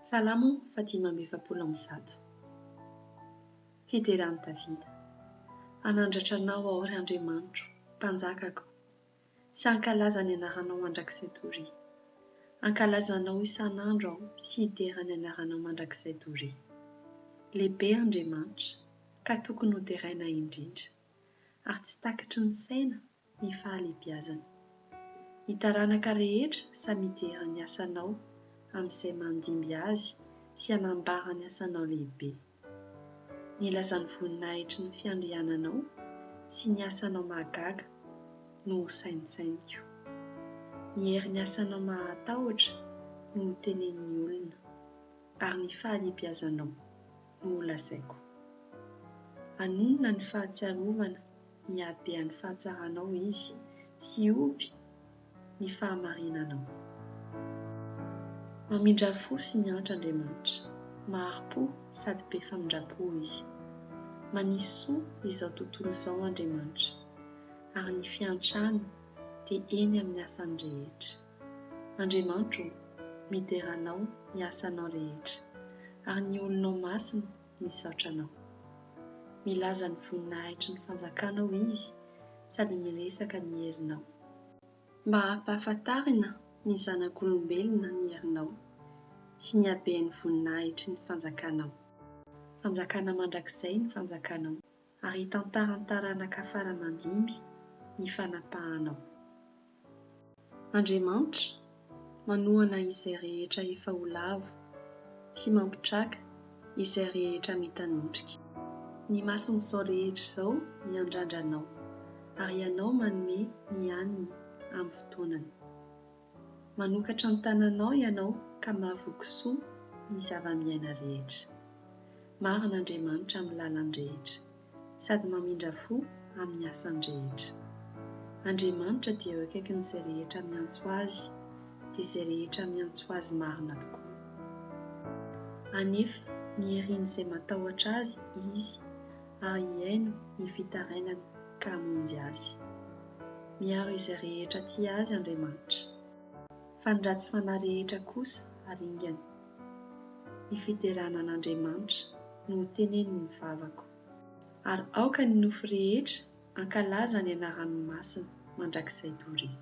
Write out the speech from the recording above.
Salamo 5:7. Fiderany Davida. Anandratra anao aho ry Andriamanitro, mpanjakako, sy ankalaza ny anaranao mandrakizay toria. Ankalazanao isan'andro aho sy hidera ny anaranao mandrakizay toria. Lehibe Andriamanitra, ka tokony hoteraina indrindra, ary tsy takatry ny saina ny fahalehibiazana. Ny taranaka rehetra samy hidera ny asanao amin'izay mandimby azy sy hanambara ny asanao lehibe. Nilazany voninahitry ny fiandriananao sy ny asanao mahagaga no saintsainiko. Ny herin'ny asanao mahatahotra no tenen'ny olona, ary ny fahalehibiazanao no lazaiko. Anonona ny fahatsiarovana ny habean'ny fahatsaranao izy, sy ovy ny fahamarinanao. Mamindra fo sy mianatra Andriamanitra, mahari-po sady be famindrapo izy. Manisy soa izao tontolo izao Andriamanitra, ary ny fiantrany dia eny amin'ny asany rehetra. Andriamanitro, mideranao ny asanao rehetra, ary ny olonao masina misaotra anao. Milaza ny voninahitry ny fanjakanao izy, sady miresaka ny herinao. Mba hampahafantarina ny zanak'olombelona ny herinao, sy ny haben'ny voninahitry ny fanjakanao. Fanjakana mandrakizay ny fanjakanao, ary hitantarany taranaka faramandimby ny fanapahanao. Andriamanitra, manohana izay rehetra efa ho lavo, sy mampitraka izay rehetra mitanondrika. Ny mason'izao rehetra izao miandrandranao, ary ianao manome ny haniny amin'ny fotoanany. Manokatra ny tananao ianao ka mahavoky soa ny zava-miaina rehetra. Marina Andriamanitra amin'ny lalany rehetra, sady mamindra fo amin'ny asany rehetra. Andriamanitra dia eo akaikin'izay rehetra miantso azy, dia izay rehetra miantso azy marina tokoa. Anefa ny herin'izay matahotra azy izy, ary hiaino ny fitarainany ka hamonjy azy. Miaro izay rehetra tia azy Andriamanitra, fa ny ratsy fanahy rehetra kosa haringana. Ny fideranan'Andriamanitra no teneniny vavako, ary aoka ny nofo rehetra ankalaza ny anarany masina mandrakizay toria.